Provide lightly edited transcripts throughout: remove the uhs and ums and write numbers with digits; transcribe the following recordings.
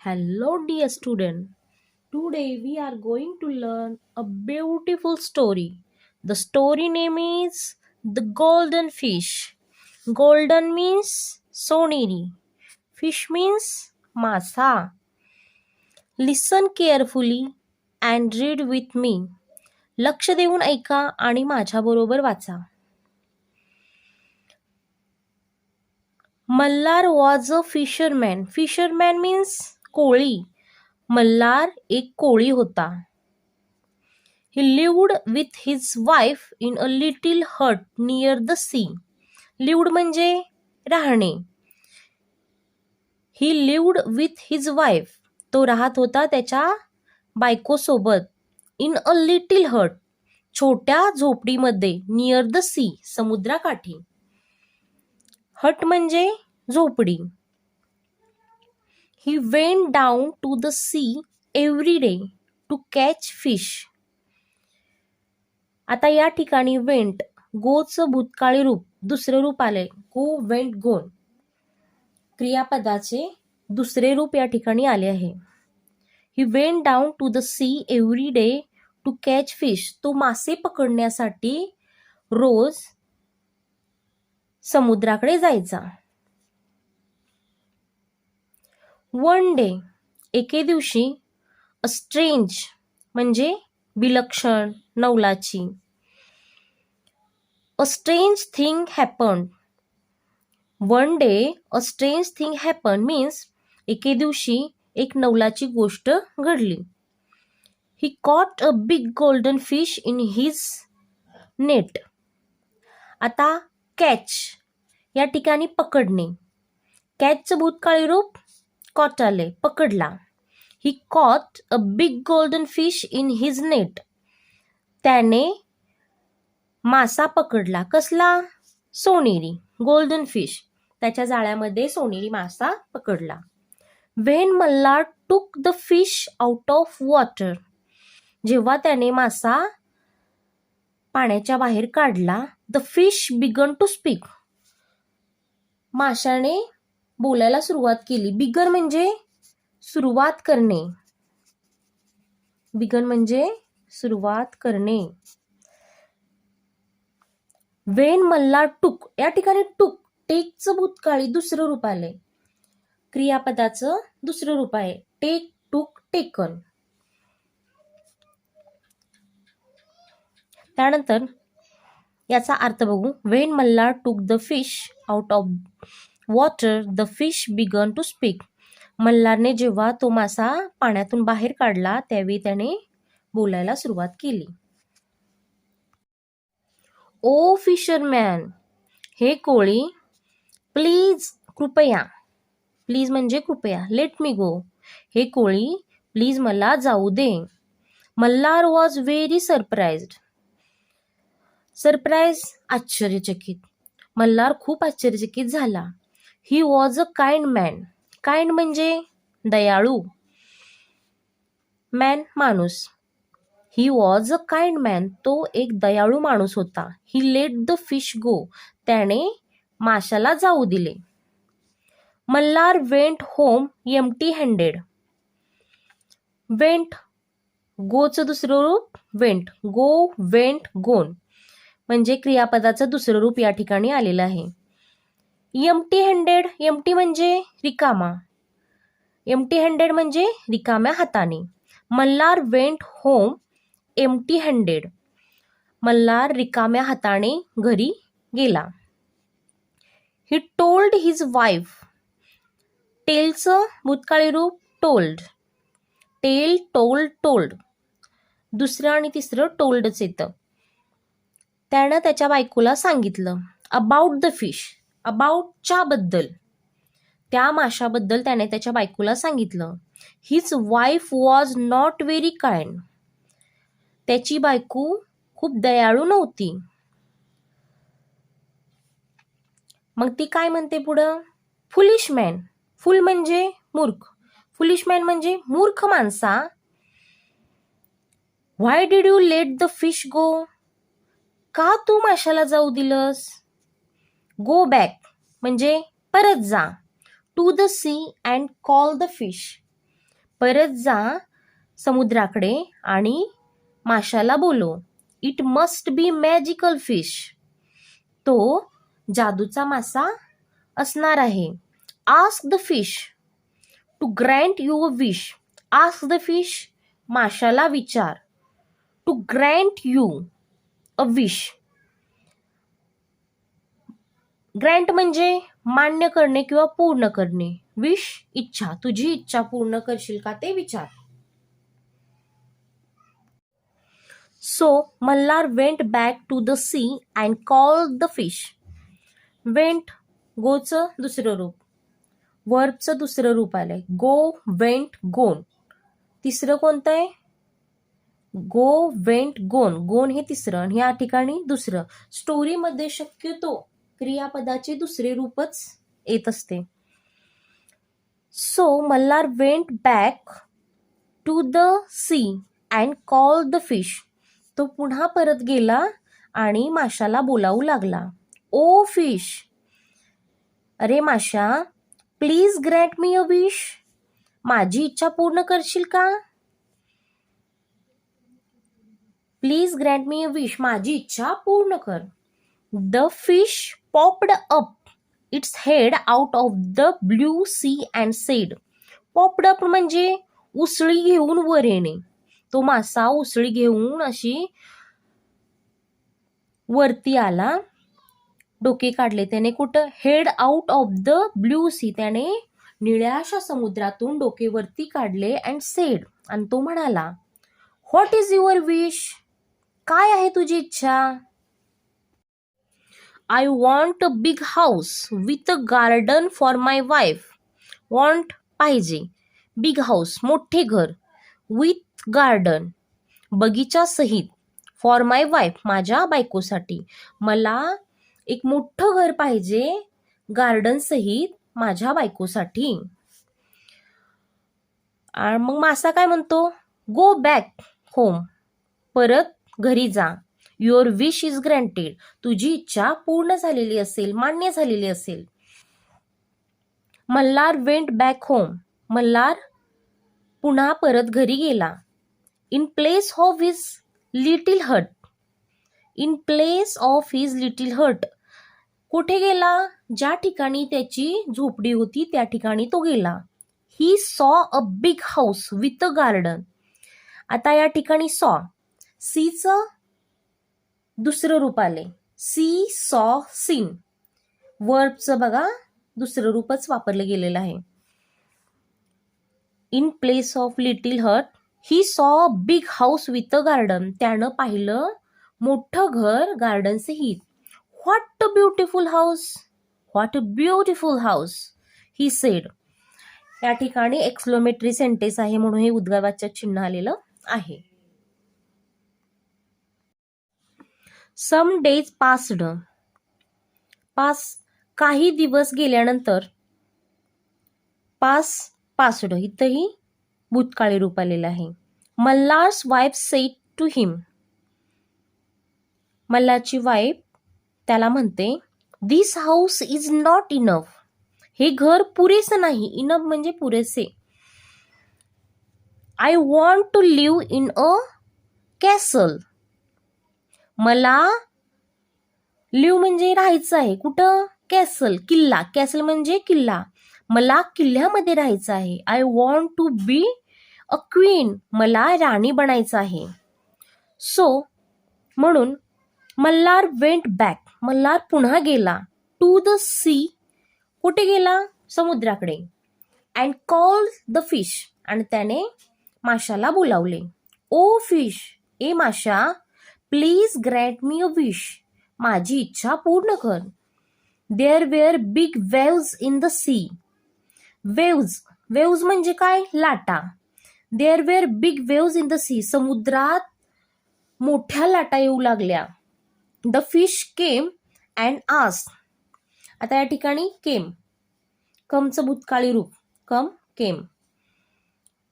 Hello, dear student. Today we are going to learn a beautiful story. The story name is The Golden Fish. Golden means soniri. Fish means masa. Listen carefully and read with me. लक्ष देऊन ऐका आणि माझ्याबरोबर वाचा. Malhar was a fisherman. Fisherman means कोळी. मल्हार एक कोळी होता. He lived with his wife in a little hut near the sea. Lived म्हणजे राहणे. He lived with his wife. तो राहत होता त्याच्या बायकोसोबत. In a little hut. छोट्या झोपडीमध्ये. Near the sea. समुद्राकाठी. हट म्हणजे झोपडी. He went down to the sea every day to catch fish. आता या ठिकाणी वेंट गोचं भूतकाळी रूप दुसरे रूप आले. गो वेंट गोन. क्रियापदाचे दुसरे रूप या ठिकाणी आले आहे. He went down to the sea every day to catch fish. तो मासे पकडण्यासाठी रोज समुद्राकडे जायचा. वन डे एके दिवशी. अ स्ट्रेंज म्हणजे विलक्षण नवलाची. A strange thing happened. One day a strange thing happen means एके दिवशी एक नवलाची गोष्ट घडली. He caught a big golden fish in his net. आता कॅच या ठिकाणी पकडणे. कॅचचं भूतकाळी रूप कॉट आले पकडला. He caught a big golden fish in his net. त्याने मासा पकडला. कसला? सोनेरी. Golden fish. त्याच्या जाळ्यामध्ये सोनेरी मासा पकडला. When Malhar took the fish out of water. जेव्हा त्याने मासा पाण्याच्या बाहेर काढला. The fish began to speak. माशाने बोलायला सुरुवात केली. बिगन म्हणजे सुरुवात करणे. बिगन म्हणजे सुरुवात करणे. वेन मल्हार टूक या ठिकाणी टूक टेकचं भूतकाळी दुसरं रूप आले. क्रियापदाचं दुसरं रूप आहे. टेक टूक टेकन. त्यानंतर याचा अर्थ बघू. When Malhar took the fish out of water the fish began to speak. मल्हारने जेव्हा तो मासा पाण्यातून बाहेर काढला त्यावेळी त्याने बोलायला सुरुवात केली. Oh fisherman. हे कोळी. प्लीज कृपया. प्लीज म्हणजे कृपया. Let me go. हे कोळी प्लीज मला जाऊ दे. Malhar was very surprised. Surprise आश्चर्यचकित. मल्हार खूप आश्चर्यचकित झाला. He was a kind man. Kind म्हणजे दयाळू. मॅन माणूस. He was a kind man. तो एक दयाळू माणूस होता. He let the fish go. त्याने माशाला जाऊ दिले. Malhar went home empty handed. Went गोचं दुसरं रूप वेंट. गो वेंट गोन म्हणजे क्रियापदाचं दुसरं रूप या ठिकाणी आलेलं आहे. Empty handed. एम्प्टी म्हणजे रिकामा. एम्प्टी हँडेड म्हणजे रिकाम्या हाताने. Malhar went home empty handed. Malhar रिकाम्या हाताने घरी गेला. He told his wife. टेलचं भूतकाळी रूप टोल्ड. Tail told told. दुसरं आणि तिसरं टोल्डच येतं. त्यानं त्याच्या बायकोला सांगितलं. About the fish. अबाउटच्या बद्दल. त्या माशाबद्दल त्याने त्याच्या बायकोला सांगितलं. His wife was not very kind. त्याची बायको खूप दयाळू नव्हती. मग ती काय म्हणते पुढं. Foolish man. फुल म्हणजे मूर्ख. फुलिश मॅन म्हणजे मूर्ख माणसा. Why did you let the fish go. का तू माशाला जाऊ दिलंस. गो बॅक म्हणजे परत जा. To the sea and call the fish. परत जा समुद्राकडे आणि माशाला बोलव. It must be magical fish. तो जादूचा मासा असणार आहे. Ask the fish to grant your wish. Ask the fish, माशाला विचार. To grant you a wish. Grant म्हणजे मान्य करणे किंवा पूर्ण करणे. विश, इच्छा. तुझी इच्छा पूर्ण करशील का ते विचार. So Malhar went back to the sea and called the fish. Went, गोचं दुसरं रूप, वर्बचं दुसरं रूप आलंय. गो, वेंट, गोन. तिसरं कोणतं आहे? गो, वेंट, गोन. गोन हे तिसरं आणि या ठिकाणी दुसरं. स्टोरीमध्ये शक्यतो क्रियापदाचे दुसरे रूपच येत असते. So Malhar went back to the sea and called the fish. तो पुन्हा परत गेला आणि माशाला बोलावू लागला. ओ फिश, अरे माशा, please grant me a wish. माझी इच्छा पूर्ण करशील का? Please grant me a wish, माझी इच्छा पूर्ण कर. The fish popped up its head out of the blue sea and said. Popped up म्हणजे उसळी घेऊन वर येणे. तो मासा उसळी घेऊन अशी वरती आला. डोके काढले त्याने. कुठं? Head out of the blue sea. त्याने निळ्याशा समुद्रातून डोके वरती काढले. अँड सेड, आणि तो म्हणाला, व्हॉट इज युअर विश. काय आहे तुझी इच्छा? I want a big house with a garden for my wife. Want पाहिजे, बिग हाऊस मोठे घर, विथ गार्डन बगीचा सहित, फॉर माय वाईफ माझ्या बायकोसाठी. मला एक मोठं घर पाहिजे गार्डन सहित माझ्या बायकोसाठी. आणि मग मासा काय म्हणतो? गो बॅक होम, परत घरी जा. युअर विश इज ग्रँटेड, तुझी इच्छा पूर्ण झालेली असेल, मान्य झालेली असेल. Malhar went back home, Malhar पुन्हा परत घरी गेला. In place of his little hut, in place of his little hut, कुठे गेला? ज्या ठिकाणी त्याची झोपडी होती त्या ठिकाणी तो गेला. He saw a big house with a garden. आता या ठिकाणी सॉ, सीचं दुसरं रूप आले. सी, सॉ, सीन. वर्बचं बघा दुसरं रूपच वापरलं गेलेलं आहे. In place of little hut, he saw big house with a garden. त्यानं पाहिलं मोठं घर गार्डन सहित. What a beautiful house, what a beautiful house, he said. या ठिकाणी एक्सक्लेमेटरी सेंटेन्स आहे म्हणून हे उद्गारवाचक चिन्ह आलेलं आहे. सम डेज पास्ड, पास काही दिवस गेल्यानंतर. पास्ड इथंही भूतकाळी रूप आलेलं आहे. मल्हार्स wife sed to him, मल्हारची wife त्याला म्हणते, दिस हाऊस इज नॉट इनफ, हे घर पुरेसं नाही. इनफ म्हणजे पुरेसे. I want to live in a castle, मला लिव्ह म्हणजे राहायचं आहे. कुठं? कॅसल, किल्ला. कॅसल म्हणजे किल्ला. मला किल्ल्यामध्ये राहायचं आहे. I want to be a queen, मला राणी बनायचं आहे. सो म्हणून मल्हार वेंट बॅक, मल्हार पुन्हा गेला. टू द सी, कुठे गेला? समुद्राकडे. अँड कॉल द फिश, आणि त्याने माशाला बोलावले. ओ फिश, ए माशा, please grant me a wish, माझी इच्छा पूर्ण कर. There were big waves in the sea. Waves, waves म्हणजे काय? लाटा. There were big waves in the sea, समुद्रात मोठ्या लाटा येऊ लागल्या. The fish came and asked, आता या ठिकाणी केम, कमचं भूतकाळी रूप, कम, केम.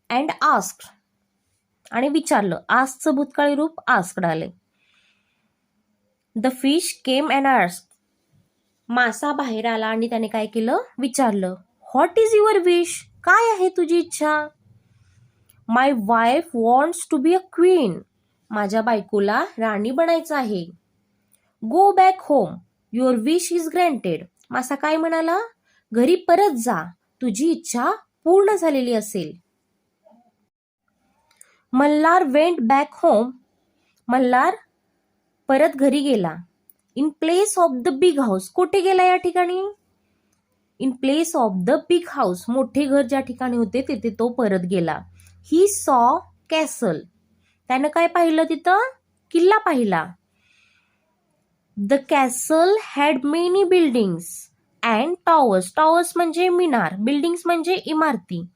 अँड आस्क्ड, आणि विचारलं. आस्कचं भूतकाळी रूप आस्क्ड आले. The fish came and asked, मासा बाहेर आला आणि त्याने काय केलं? विचारलं. व्हॉट इज युअर विश, काय आहे तुझी इच्छा? My wife wants to be a queen. माझ्या बायकोला राणी बनायचं आहे. Go back home, your wish is granted. मासा काय म्हणाला? घरी परत जा, तुझी इच्छा पूर्ण झालेली असेल. Malhar went back home. Malhar परत घरी गेला. In place of the big house. कुठे गेला या ठिकाणी? In place of the big house. मोठे घर ज्या ठिकाणी होते तिथे तो परत गेला. He saw castle. त्यानं काय पाहिलं तिथं? किल्ला पाहिला. The castle had many buildings and towers. Towers म्हणजे मिनार, बिल्डिंग्स म्हणजे इमारती.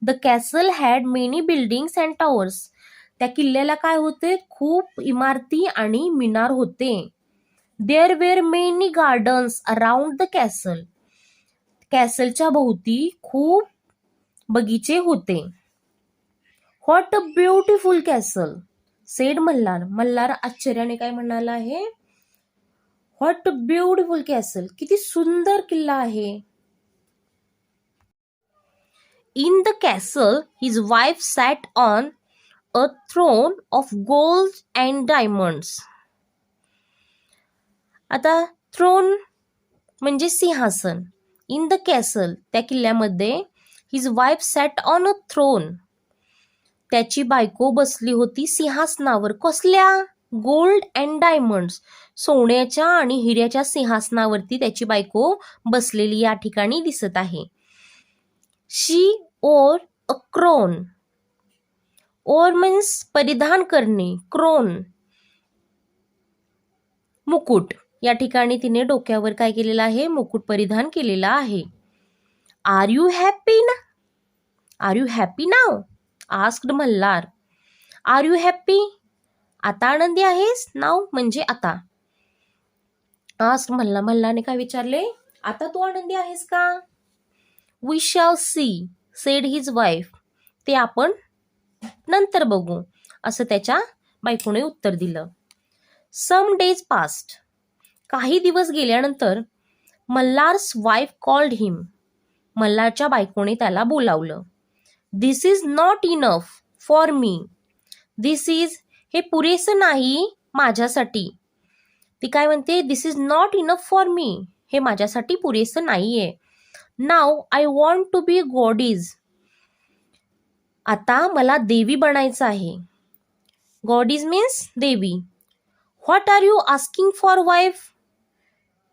The castle had many buildings and towers. त्या किल्ल्याला काय होते? खूप इमारती आणि मिनार होते. There were many gardens around the castle. कॅसलच्या भोवती खूप बगीचे होते. What a beautiful castle, said Malhar. Malhar आश्चर्याने काय म्हणाला आहे? व्हॉट अ ब्युटिफुल कॅसल, किती सुंदर किल्ला आहे. In the castle his wife sat on a throne of gold and diamonds. आता थ्रोन म्हणजे सिंहासन. इन द कॅसल, त्या किल्ल्यामध्ये, his wife sat on a throne, त्याची बायको बसली होती सिंहासनावर. कसल्या? गोल्ड अँड डायमंड्स, सोन्याच्या आणि हिऱ्याच्या सिंहासनावरती त्याची बायको बसलेली या ठिकाणी दिसत आहे. She wore a crown. Wore means परिधान करणे, क्रोन मुकुट. या ठिकाणी तिने डोक्यावर काय केलेलं आहे? मुकुट परिधान केलेला आहे. आर यू हॅपी ना? Are you happy now? Asked Malhar. Are you happy? आता आनंदी आहेस? नाव म्हणजे आता. आस्क्ड मल्हार. मल्हारने काय विचारले? आता तू आनंदी आहेस का? We shall see, said his wife. ते आपण नंतर बघू, असं त्याच्या बायकोने उत्तर दिलं. Some days passed. काही दिवस गेल्यानंतर मल्हार्स वाईफ कॉल्ड हिम. मल्हारच्या बायकोने त्याला बोलावलं. This is not enough for me. This is, हे पुरेसं नाही माझ्यासाठी. ती काय म्हणते? This is not enough for me, हे माझ्यासाठी पुरेसं नाहीये. Now I want to be goddess. आता मला देवी बनायचं आहे. गॉडीज मीन्स देवी. What are you asking for wife.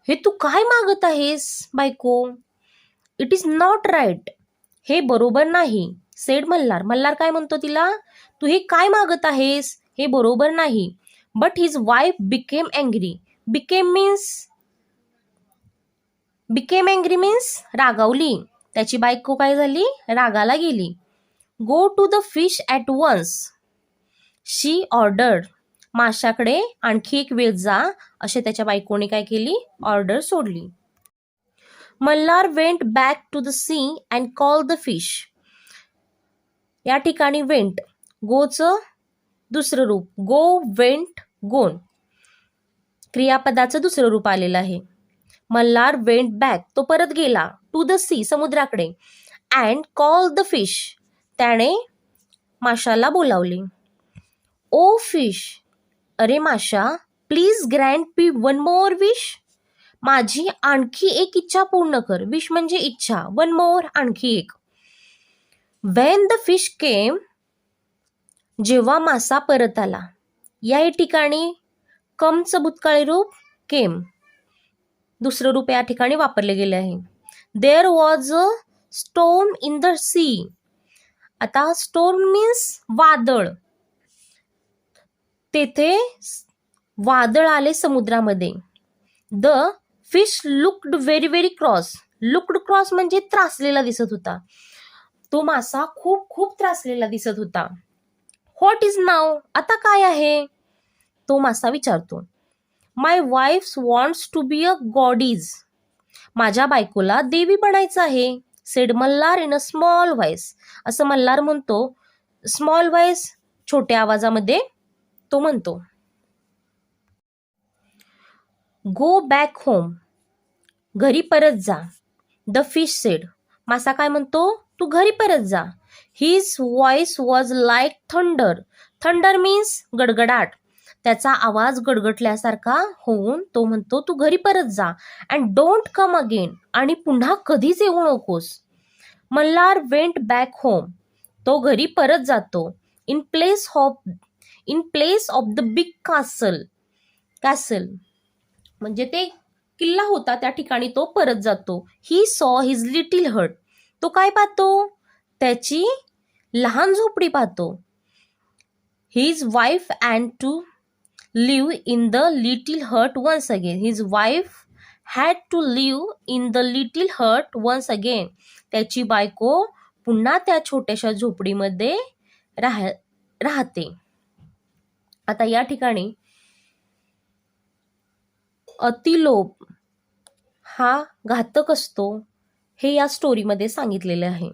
हे तू काय मागत आहेस बायको? इट इज नॉट राईट, हे बरोबर नाही. सेड मल्हार. मल्हार काय म्हणतो तिला? तू हे काय मागत आहेस? हे बरोबर नाही. But his wife became angry. Became angry means रागावली. त्याची बायको काय झाली? रागाला गेली. Go to the fish at once, she ordered. माशाकडे आणखी एक वेळ जा, असे त्याच्या बायकोने काय केली? ऑर्डर सोडली. Malhar went back to the sea and call the fish. या ठिकाणी वेंट, गोचं दुसरं रूप. गो, वेंट, गोन, क्रियापदाचं दुसरं रूप आलेलं आहे. मल्हार वेंट बॅक, तो परत गेला. टू द सी, समुद्राकडे. अँड कॉल द फिश, त्याने माशाला बोलावले. ओ फिश, अरे माशा, please grant me one more wish. माझी आणखी एक इच्छा पूर्ण कर. विश म्हणजे इच्छा. वन मोर, आणखी एक. वेन द फिश केम, जेव्हा मासा परत आला. या ठिकाणी कमचं भूतकाळी रूप केम, दुसरं रूप या ठिकाणी वापरले गेले आहे. There was a storm in the sea. आता स्टोर्म मीन्स वादळ. तेथे वादळ आले समुद्रामध्ये. The fish looked very very cross. Looked cross म्हणजे त्रासलेला दिसत होता. तो मासा खूप खूप त्रासलेला दिसत होता. व्हॉट इज नाव, आता काय आहे? तो मासा विचारतो. My wife wants to be a goddess. माझ्या बायकोला देवी बनायचं आहे. Said Malhar in a small voice. असं मल्हार म्हणतो. स्मॉल व्हॉइस, छोट्या आवाजामध्ये तो म्हणतो. गो बॅक होम, घरी परत जा. The fish sed. मासा काय म्हणतो? तू घरी परत जा. His voice was like thunder. Thunder means गडगडाट. त्याचा आवाज गडगडल्यासारखा होऊन तो म्हणतो तू घरी परत जा. And don't come again. आणि पुन्हा कधीच येऊ नकोस. Malhar went back home. तो घरी परत जातो. In place of the big castle. म्हणजे ते किल्ला होता त्या ठिकाणी तो परत जातो. ही सॉ हिज लिटिल हट. तो काय पाहतो? त्याची लहान झोपडी पाहतो. His wife and to live in the little hut once again. His wife had to live in the little hut once again. त्याची बायको पुन्हा त्या छोट्याशा झोपडीमध्ये राहते. आता या ठिकाणी अतिलोभ हा घातक असतो हे या स्टोरीमध्ये सांगितलेले आहे.